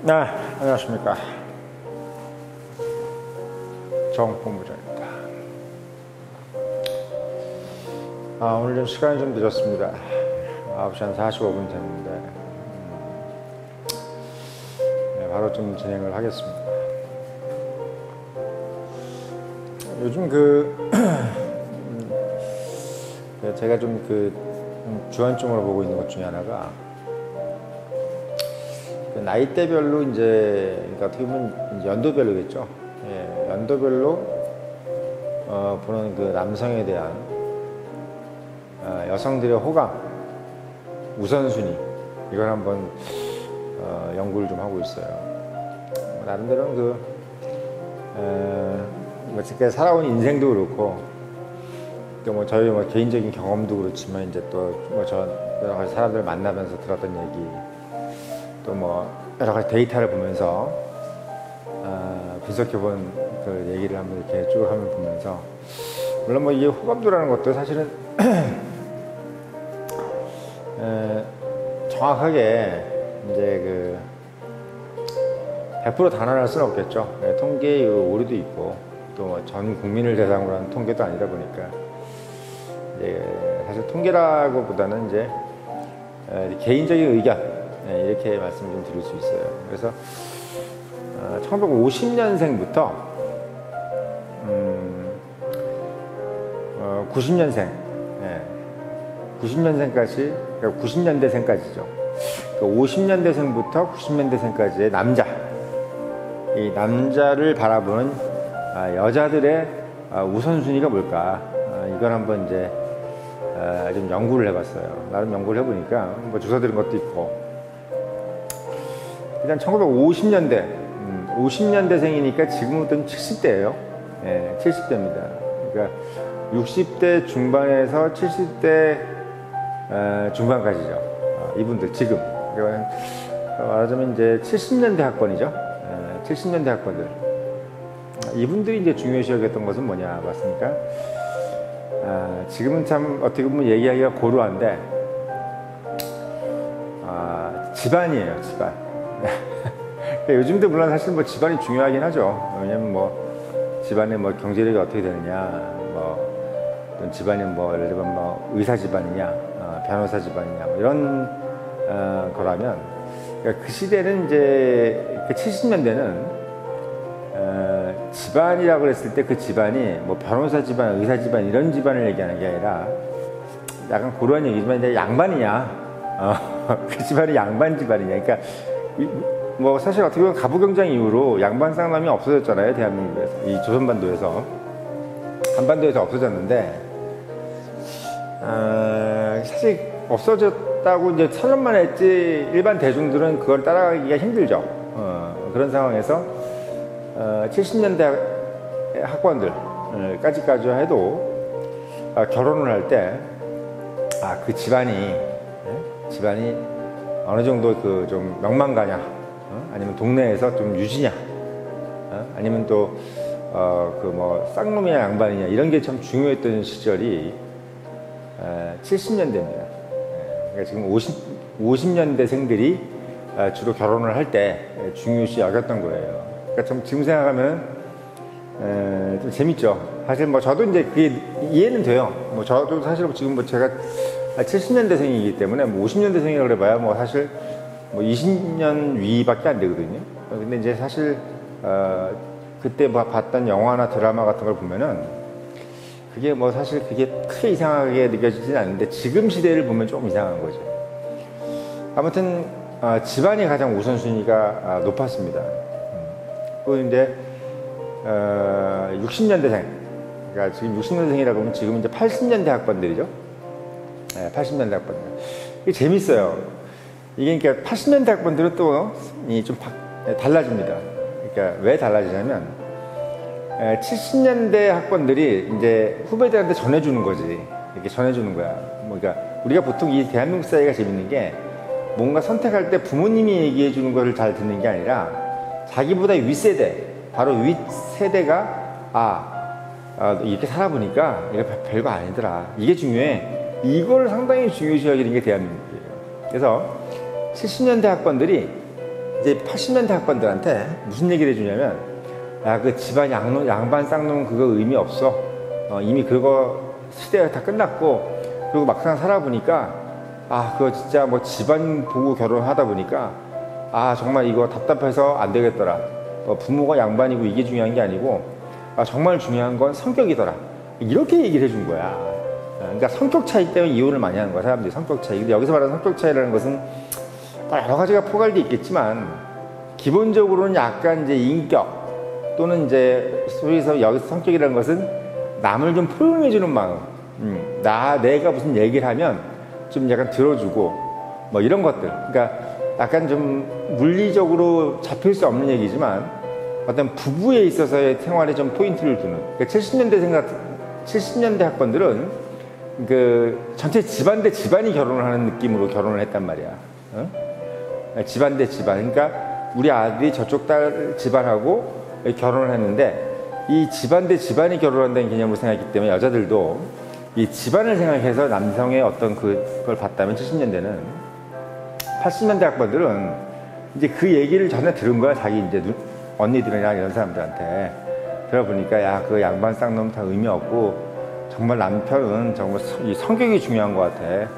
네, 안녕하십니까. 정본부장입니다. 오늘 좀 시간이 좀 늦었습니다. 9시 한 45분 됐는데, 네, 바로 좀 진행을 하겠습니다. 요즘 제가 좀 주안점으로 보고 있는 것 중에 하나가, 나이대별로 그러니까 어떻게 보면 연도별로겠죠. 예, 연도별로 보는 남성에 대한 여성들의 호감, 우선순위, 이걸 한번 연구를 좀 하고 있어요. 나름대로는 제가 살아온 인생도 그렇고, 또 저희 개인적인 경험도 그렇지만, 이제 또 여러 가지 사람들 만나면서 들었던 얘기, 또 여러 가지 데이터를 보면서 분석해본 그 얘기를 한번 이렇게 쭉 한번 보면서, 물론 이게 호감도라는 것도 사실은 정확하게 이제 100% 단언할 수는 없겠죠. 통계의 오류도 있고, 또 전 국민을 대상으로 한 통계도 아니다 보니까, 사실 통계라고 보다는 이제 개인적인 의견, 이렇게 말씀을 좀 드릴 수 있어요. 그래서 1950년생부터 90년생, 90년생까지, 그러니까 90년대생까지죠. 50년대생부터 90년대생까지의 남자, 이 남자를 바라보는 여자들의 우선순위가 뭘까? 이걸 한번 이제 좀 연구를 해봤어요. 나름 연구를 해보니까 조사 들은 것도 있고, 일단 1950년대, 50년대생이니까 지금부터는 70대예요. 70대입니다. 그러니까 60대 중반에서 70대 중반까지죠. 이분들 지금. 그러니까 말하자면 이제 70년대 학번이죠. 70년대 학번들. 이분들이 이제 중요시 여겼던 것은 뭐냐 봤습니까? 지금은 참 어떻게 보면 얘기하기가 고루한데, 집안이에요, 집안. 요즘도 물론 사실 집안이 중요하긴 하죠. 왜냐면 집안의 경제력이 어떻게 되느냐, 또 집안이 예를 들면 의사 집안이냐, 변호사 집안이냐, 이런 거라면, 그러니까 그 시대는 이제 70년대는 집안이라고 했을 때 그 집안이 변호사 집안, 의사 집안, 이런 집안을 얘기하는 게 아니라, 약간 고루한 얘기지만 이제 양반이냐, 그 집안이 양반 집안이냐. 그러니까 사실 어떻게 보면 가부경장 이후로 양반 쌍남이 없어졌잖아요, 대한민국에서. 이 조선반도에서, 한반도에서 없어졌는데, 사실 없어졌다고 이제 선언만 했지 일반 대중들은 그걸 따라가기가 힘들죠. 그런 상황에서 70년대 학번들까지까지 해도 결혼을 할 때 그 집안이 어느 정도 좀 명망가냐, 아니면 동네에서 좀 유지냐, 아니면 또 쌍놈이냐 양반이냐, 이런 게 참 중요했던 시절이 70년대입니다. 그러니까 지금 50년대생들이 주로 결혼을 할 때 중요시 여겼던 거예요. 그러니까 참 지금 생각하면 좀 재밌죠. 사실 저도 이제 그게 이해는 돼요. 저도 사실 지금 제가 70년대생이기 때문에 50년대생이라고 그래봐야 사실 20년 위밖에 안 되거든요. 근데 이제 사실 그때 봤던 영화나 드라마 같은 걸 보면은 그게 사실 그게 크게 이상하게 느껴지진 않는데, 지금 시대를 보면 조금 이상한 거죠. 아무튼 집안이 가장 우선순위가 높았습니다. 그리고 이제 60년대생, 그러니까 지금 60년대생이라고 하면 지금 이제 80년대 학번들이죠. 80년대 학번들. 이게 재밌어요. 이게 그러니까 80년대 학번들은 또 좀 달라집니다. 그러니까 왜 달라지냐면, 70년대 학번들이 이제 후배들한테 전해주는 거지. 이렇게 전해주는 거야. 그러니까 우리가 보통 이 대한민국 사회가 재밌는 게, 뭔가 선택할 때 부모님이 얘기해 주는 거를 잘 듣는 게 아니라, 자기보다 윗세대, 바로 윗세대가 이렇게 살아보니까 이거 별거 아니더라, 이게 중요해, 이걸 상당히 중요시 여기는 게 대한민국이에요. 그래서 70년대 학번들이 이제 80년대 학번들한테 무슨 얘기를 해주냐면, 야, 그 집안 양반 쌍놈 그거 의미 없어. 이미 그거 시대가 다 끝났고, 그리고 막상 살아보니까, 아, 그거 진짜 뭐 집안 보고 결혼하다 보니까, 아, 정말 이거 답답해서 안 되겠더라. 부모가 양반이고 이게 중요한 게 아니고, 아, 정말 중요한 건 성격이더라. 이렇게 얘기를 해준 거야. 그러니까 성격 차이 때문에 이혼을 많이 하는 거야, 사람들이. 성격 차이. 근데 여기서 말하는 성격 차이라는 것은 여러 가지가 포괄되어 있겠지만, 기본적으로는 약간 이제 인격, 또는 이제 소위에서 여기서 성격이라는 것은 남을 좀 포용해주는 마음. 내가 무슨 얘기를 하면 좀 약간 들어주고, 뭐 이런 것들. 그러니까 약간 좀 물리적으로 잡힐 수 없는 얘기지만, 어떤 부부에 있어서의 생활에 좀 포인트를 두는. 그러니까 70년대 학번들은 그 전체 집안 대 집안이 결혼을 하는 느낌으로 결혼을 했단 말이야. 집안 대 집안. 그러니까 우리 아들이 저쪽 딸 집안하고 결혼을 했는데, 이 집안 대 집안이 결혼한다는 개념으로 생각했기 때문에 여자들도 이 집안을 생각해서 남성의 어떤 그걸 봤다면, 70년대는 80년대 학번들은 이제 그 얘기를 전에 들은 거야. 자기 이제 언니들이나 이런 사람들한테 들어보니까, 야, 그 양반 쌍놈 다 의미 없고 정말 남편은 정말 이 성격이 중요한 것 같아.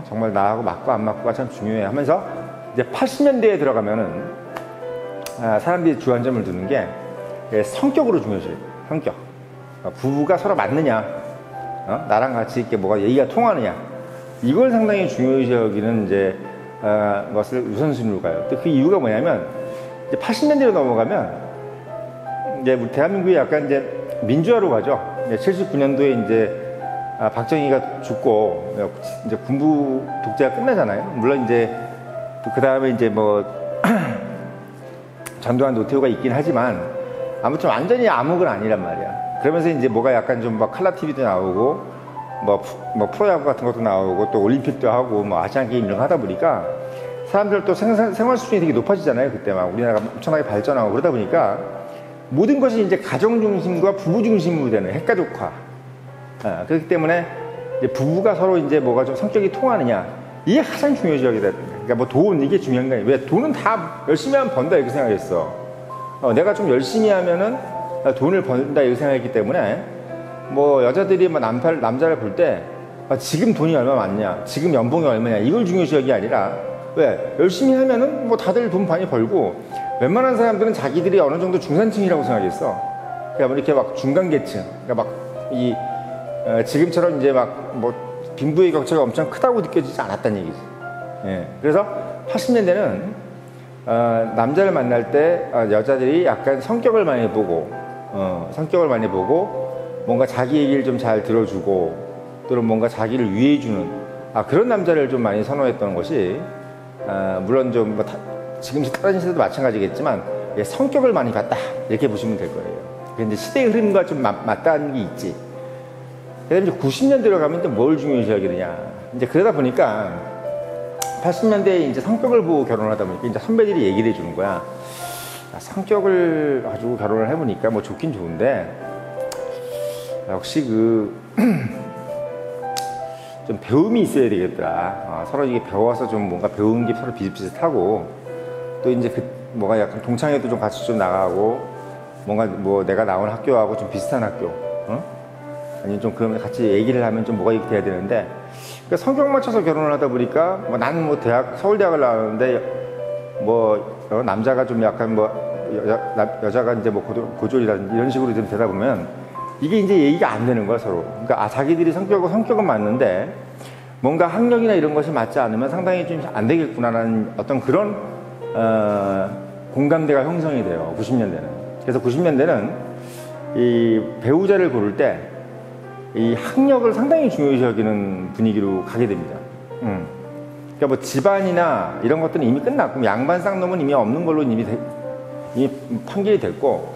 정말 나하고 맞고 안 맞고가 참 중요해 하면서, 이제 80년대에 들어가면은 사람들이 주안점을 두는 게 성격으로 중요시. 성격. 부부가 서로 맞느냐, 나랑 같이 이렇게 뭐가 얘기가 통하느냐, 이걸 상당히 중요시 여기는 이제 것을 우선순위로 가요. 또 그 이유가 뭐냐면, 이제 80년대로 넘어가면 이제 우리 대한민국이 약간 이제 민주화로 가죠. 79년도에 이제 박정희가 죽고 이제 군부 독재가 끝나잖아요. 물론 이제 그 다음에 이제 뭐 전두환 노태우가 있긴 하지만, 아무튼 완전히 암흑은 아니란 말이야. 그러면서 이제 뭐가 약간 좀 막 칼라 TV도 나오고, 뭐 프로야구 같은 것도 나오고, 또 올림픽도 하고, 뭐 아시안 게임 이런 거 하다 보니까 사람들 또 생활 수준이 되게 높아지잖아요. 그때 막 우리나라가 엄청나게 발전하고 그러다 보니까 모든 것이 이제 가정 중심과 부부 중심으로 되는 핵가족화. 그렇기 때문에 이제 부부가 서로 이제 뭐가 좀 성격이 통하느냐, 이게 가장 중요하게 됐다. 그러니까 뭐 돈, 이게 중요한 거 아니에요. 왜? 돈은 다 열심히 하면 번다 이렇게 생각했어. 내가 좀 열심히 하면은 돈을 번다 이렇게 생각했기 때문에, 뭐 여자들이 뭐 남자를 볼 때 지금 돈이 얼마 많냐, 지금 연봉이 얼마냐, 이걸 중요시 여기 아니라, 왜? 열심히 하면은 뭐 다들 돈 많이 벌고, 웬만한 사람들은 자기들이 어느 정도 중산층이라고 생각했어. 그러니까 뭐 이렇게 막 중간계층, 그러니까 막 지금처럼 이제 막 뭐 빈부의 격차가 엄청 크다고 느껴지지 않았다는 얘기지. 예. 그래서 80년대는 남자를 만날 때 여자들이 약간 성격을 많이 보고, 뭔가 자기 얘기를 좀 잘 들어주고, 또는 뭔가 자기를 위해주는 그런 남자를 좀 많이 선호했던 것이, 물론 좀 뭐 지금 다른 시대도 마찬가지겠지만, 성격을 많이 봤다 이렇게 보시면 될 거예요. 근데 시대의 흐름과 좀 맞닿는 게 있지. 그다음에 이제 90년대로 가면 또 뭘 중요시 여기느냐. 이제 그러다 보니까 80년대에 이제 성격을 보고 결혼을 하다 보니까 이제 선배들이 얘기를 해주는 거야. 성격을 가지고 결혼을 해보니까 뭐 좋긴 좋은데, 역시 좀 배움이 있어야 되겠더라. 서로 이게 배워서 좀 뭔가 배우는 게 서로 비슷비슷하고, 또 이제 뭐가 약간 동창회도 좀 같이 좀 나가고, 뭔가 뭐 내가 나온 학교하고 좀 비슷한 학교, 아니면 좀 그러면 같이 얘기를 하면 좀 뭐가 이렇게 돼야 되는데, 그러니까 성격 맞춰서 결혼을 하다 보니까, 뭐 나는 뭐 서울대학을 나왔는데, 뭐 남자가 좀 약간 뭐 여자가 이제 뭐 고졸이라든지 이런 식으로 좀 되다 보면 이게 이제 얘기가 안 되는 거야, 서로. 그러니까 자기들이 성격은 맞는데 뭔가 학력이나 이런 것이 맞지 않으면 상당히 좀 안 되겠구나라는 어떤 그런 공감대가 형성이 돼요, 90년대는. 그래서 90년대는 이 배우자를 고를 때 이 학력을 상당히 중요시 여기는 분위기로 가게 됩니다. 그러니까 뭐 집안이나 이런 것들은 이미 끝났고, 양반 쌍놈은 이미 없는 걸로 이미 판결이 됐고,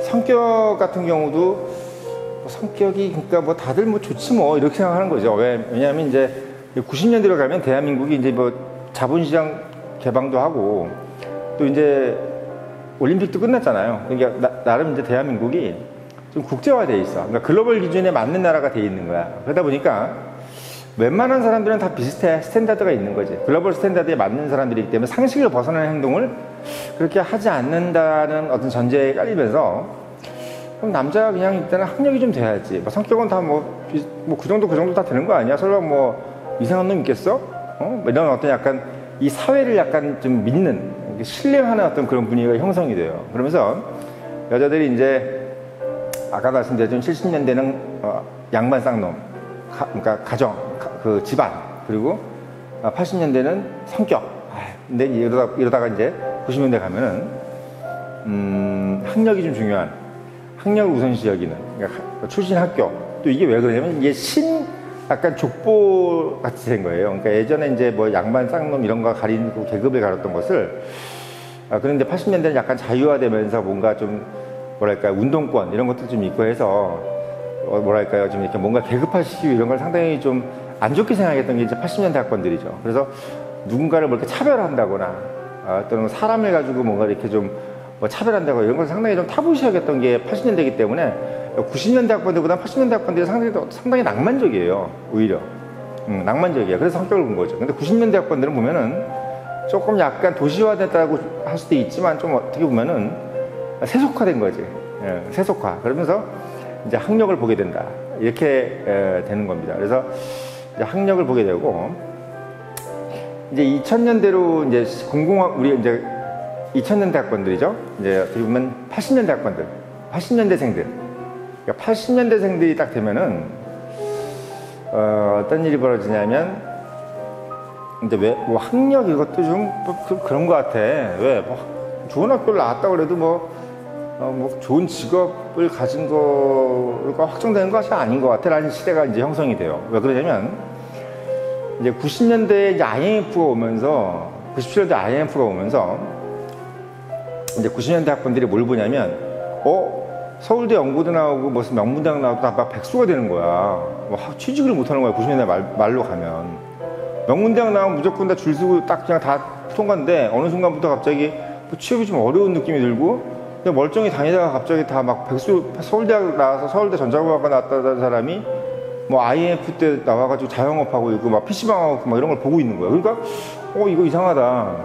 성격 같은 경우도 성격이, 그러니까 뭐 다들 뭐 좋지 뭐 이렇게 생각하는 거죠. 왜냐하면 이제 90년대로 가면 대한민국이 이제 뭐 자본시장 개방도 하고, 또 이제 올림픽도 끝났잖아요. 그러니까 나름 이제 대한민국이 좀 국제화되어 있어. 그러니까 글로벌 기준에 맞는 나라가 되어 있는 거야. 그러다 보니까 웬만한 사람들은 다 비슷해. 스탠다드가 있는 거지. 글로벌 스탠다드에 맞는 사람들이기 때문에 상식을 벗어나는 행동을 그렇게 하지 않는다는 어떤 전제에 깔리면서, 그럼 남자가 그냥 일단은 학력이 좀 돼야지. 뭐 성격은 다 그 정도 다 되는 거 아니야? 설마 뭐 이상한 놈 있겠어? 뭐 이런 어떤 약간 이 사회를 약간 좀 믿는, 신뢰하는 어떤 그런 분위기가 형성이 돼요. 그러면서 여자들이 이제 아까 말씀드렸던 70년대는 양반 쌍놈, 그러니까 가정, 그 집안, 그리고 80년대는 성격. 근데 이러다가 이제 90년대 가면은 학력이 좀 중요한, 학력을 우선시 여기는, 그러니까 출신 학교. 또 이게 왜 그러냐면 이게 약간 족보 같이 된 거예요. 그러니까 예전에 이제 뭐 양반 쌍놈 이런 거 가리고 계급을 가렸던 것을, 그런데 80년대는 약간 자유화되면서 뭔가 좀 뭐랄까요, 운동권 이런 것도 좀 있고 해서 뭐랄까요, 좀 이렇게 뭔가 계급화시키고 이런 걸 상당히 좀 안 좋게 생각했던 게 이제 80년대 학번들이죠. 그래서 누군가를 뭐 이렇게 차별한다거나 또는 사람을 가지고 뭔가 이렇게 좀 뭐 차별한다거나 이런 걸 상당히 좀 타부시하겠던 게 80년대이기 때문에 90년대 학번들보다 80년대 학번들이 상당히 낭만적이에요. 오히려 낭만적이야. 그래서 성격을 본 거죠. 근데 90년대 학번들은 보면은 조금 약간 도시화됐다고 할 수도 있지만 좀 어떻게 보면은 세속화된 거지. 세속화. 그러면서 이제 학력을 보게 된다. 이렇게 되는 겁니다. 그래서 이제 학력을 보게 되고, 이제 2000년대로 이제 우리 이제 2000년대 학번들이죠. 이제 어떻게 보면 80년대 학번들, 80년대생들. 그러니까 80년대생들이 딱 되면은 어떤 일이 벌어지냐면, 이제 왜 뭐 학력 이것도 좀 그런 것 같아. 왜 뭐 좋은 학교를 나왔다 그래도 뭐 좋은 직업을 가진 거가 확정되는 것이 아닌 것 같아 라는 시대가 이제 형성이 돼요. 왜 그러냐면, 이제 90년대에 이제 IMF가 오면서, 97년대 IMF가 오면서, 이제 90년대 학번들이 뭘 보냐면, 서울대 연고도 나오고 무슨 명문대학 나오고 다 막 백수가 되는 거야. 뭐 취직을 못 하는 거야. 90년대 말로 가면. 명문대학 나오면 무조건 다 줄 서고 딱 그냥 다 통과인데, 어느 순간부터 갑자기 취업이 좀 어려운 느낌이 들고, 그냥 멀쩡히 다니다가 갑자기 다 막 서울대학 나와서 서울대 전자공학과 나왔다는 사람이 뭐 IMF 때 나와가지고 자영업하고 있고 막 PC방하고 막 이런 걸 보고 있는 거야. 그러니까 이거 이상하다.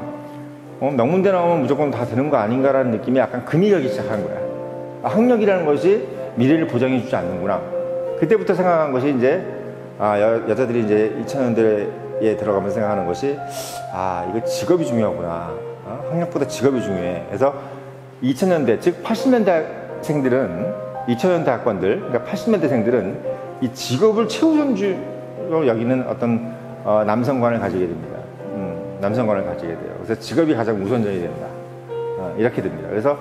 명문대 나오면 무조건 다 되는 거 아닌가라는 느낌이 약간 금이 가기 시작한 거야. 학력이라는 것이 미래를 보장해주지 않는구나. 그때부터 생각한 것이 이제 여자들이 이제 2000년대에 들어가면서 생각하는 것이 이거 직업이 중요하구나. 학력보다 직업이 중요해. 그래서 2000년대, 즉 80년대생들은 2000년대 학번들, 그러니까 80년대생들은 이 직업을 최우선주로 여기는 어떤 남성관을 가지게 됩니다. 남성관을 가지게 돼요. 그래서 직업이 가장 우선전이 된다. 이렇게 됩니다. 그래서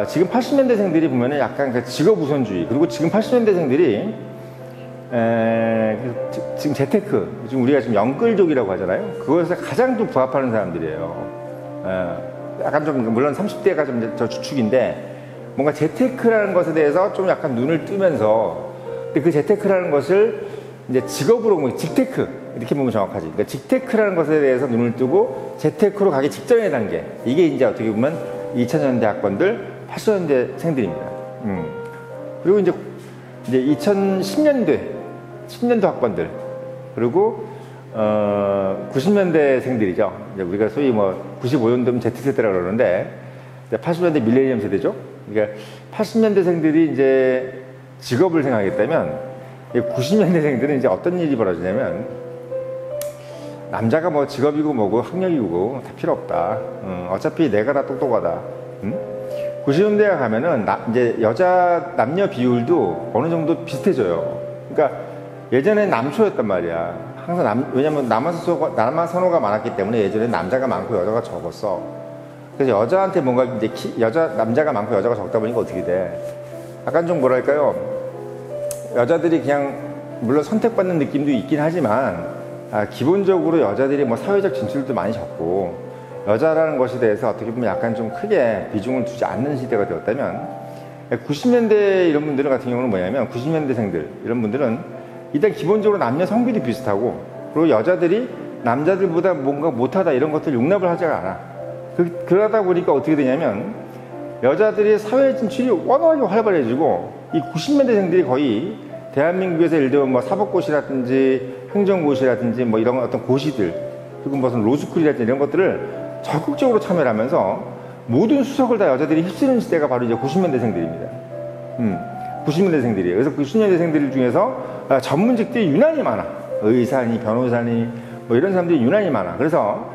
지금 80년대생들이 보면은 약간 그 직업 우선주의, 그리고 지금 80년대생들이 지금 재테크, 지금 우리가 지금 영끌족이라고 하잖아요. 그것에 가장 좀 부합하는 사람들이에요. 약간 좀, 물론 30대가 좀 저 주축인데, 뭔가 재테크라는 것에 대해서 좀 약간 눈을 뜨면서, 근데 그 재테크라는 것을 이제 직업으로, 직테크, 이렇게 보면 정확하지. 그러니까 직테크라는 것에 대해서 눈을 뜨고, 재테크로 가기 직전의 단계. 이게 이제 어떻게 보면 2000년대 학번들, 80년대생들입니다. 그리고 이제 10년도 학번들, 그리고 90년대생들이죠. 이제 우리가 소위 뭐 95년도면 Z세대라고 그러는데, 80년대 밀레니엄 세대죠. 그러니까 80년대생들이 이제 직업을 생각했다면, 90년대생들은 이제 어떤 일이 벌어지냐면, 남자가 뭐 직업이고 뭐고 학력이고 다 필요 없다. 어차피 내가 다 똑똑하다. 90년대에 가면은 이제 남녀 비율도 어느 정도 비슷해져요. 그러니까 예전엔 남초였단 말이야. 항상 왜냐면 남아 선호가 많았기 때문에 예전에 남자가 많고 여자가 적었어. 그래서 여자한테 뭔가 이제 남자가 많고 여자가 적다 보니까 어떻게 돼? 약간 좀 뭐랄까요? 여자들이 그냥 물론 선택받는 느낌도 있긴 하지만 기본적으로 여자들이 뭐 사회적 진출도 많이 적고 여자라는 것에 대해서 어떻게 보면 약간 좀 크게 비중을 두지 않는 시대가 되었다면, 90년대 이런 분들 같은 경우는 뭐냐면 90년대생들 이런 분들은 일단 기본적으로 남녀 성비도 비슷하고, 그리고 여자들이 남자들보다 뭔가 못하다 이런 것들 용납을 하지 않아. 그러다 보니까 어떻게 되냐면 여자들이 사회 진출이 워낙에 활발해지고, 이 90년대생들이 거의 대한민국에서 예를 들면 뭐 사법고시라든지 행정고시라든지 뭐 이런 어떤 고시들, 그리고 무슨 로스쿨이라든지 이런 것들을 적극적으로 참여를 하면서 모든 수석을 다 여자들이 휩쓰는 시대가 바로 이제 90년대생들입니다. 90년대생들이에요. 그래서 90년대생들 중에서 전문직들이 유난히 많아. 의사니, 변호사니, 뭐 이런 사람들이 유난히 많아. 그래서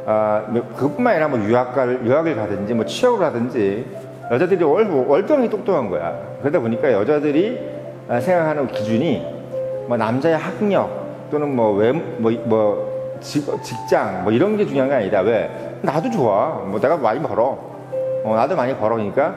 그것뿐만 아니라 뭐 유학을 가든지 뭐 취업을 하든지 여자들이 월등히 똑똑한 거야. 그러다 보니까 여자들이 생각하는 기준이 뭐 남자의 학력 또는 직장 뭐 이런 게 중요한 게 아니다. 왜? 나도 좋아. 뭐 내가 많이 벌어. 나도 많이 벌어. 그러니까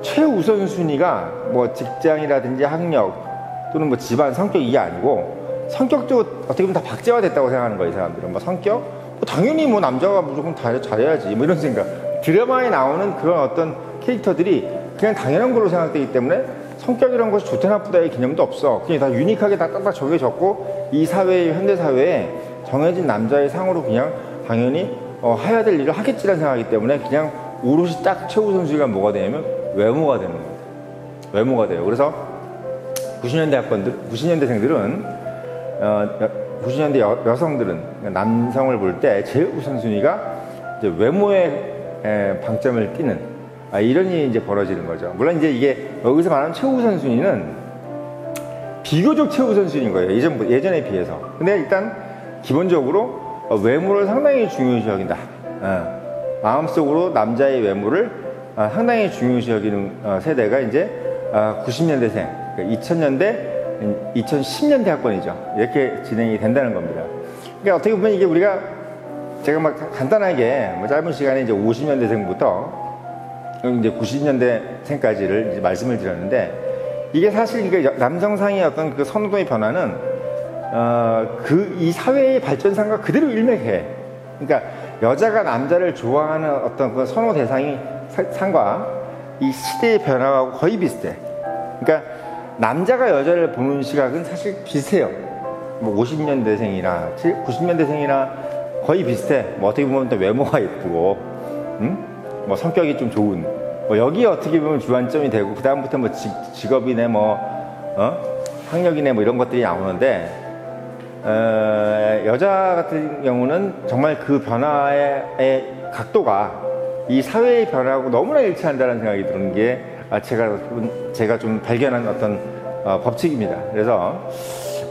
최우선 순위가 뭐 직장이라든지 학력 또는 뭐 집안 성격 이게 아니고 성격도 어떻게 보면 다 박제화됐다고 생각하는 거예요. 이 사람들은 뭐 성격 당연히 뭐 남자가 무조건 잘해야지 뭐 이런 생각. 드라마에 나오는 그런 어떤 캐릭터들이 그냥 당연한 걸로 생각되기 때문에 성격이라는 것이 좋다 나쁘다의 개념도 없어. 그냥 다 유니크하게 딱딱 정해졌고 이 사회의 현대 사회에 정해진 남자의 상으로 그냥 당연히 해야 될 일을 하겠지라는 생각이기 때문에 그냥 오롯이 딱 최우선순위가 뭐가 되냐면 외모가 되는 겁니다. 외모가 돼요. 그래서 90년대생들은 90년대 여성들은 남성을 볼 때 제일 우선순위가 이제 외모에 방점을 띄는 이런 일이 이제 벌어지는 거죠. 물론 이제 이게 여기서 말하는 최우선순위는 비교적 최우선순위인 거예요. 예전에 비해서. 근데 일단 기본적으로 외모를 상당히 중요시 여긴다. 마음속으로 남자의 외모를 상당히 중요시 여기는 세대가 이제 90년대생, 2000년대, 2010년대 학번이죠. 이렇게 진행이 된다는 겁니다. 그러니까 어떻게 보면 이게 우리가 제가 막 간단하게 뭐 짧은 시간에 이제 50년대생부터 이제 90년대생까지를 이제 말씀을 드렸는데 이게 사실 이게 남성상의 어떤 그 선호도의 변화는 이 사회의 발전상과 그대로 일맥해. 그러니까 여자가 남자를 좋아하는 어떤 그 선호 대상이 상과 이 시대의 변화하고 거의 비슷해. 그러니까 남자가 여자를 보는 시각은 사실 비슷해요. 뭐 50년대생이나 90년대생이나 거의 비슷해. 뭐 어떻게 보면 또 외모가 예쁘고, 뭐 성격이 좀 좋은. 뭐 여기에 어떻게 보면 주안점이 되고 그 다음부터 뭐 직업이네 학력이네 뭐 이런 것들이 나오는데 여자 같은 경우는 정말 그 변화의 각도가 이 사회의 변화하고 너무나 일치한다는 생각이 드는 게 제가 좀 발견한 어떤 법칙입니다. 그래서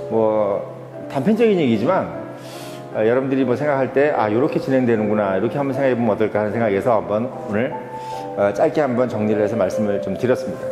뭐 단편적인 얘기지만 여러분들이 뭐 생각할 때 이렇게 진행되는구나 이렇게 한번 생각해 보면 어떨까 하는 생각에서 한번 오늘 짧게 한번 정리를 해서 말씀을 좀 드렸습니다.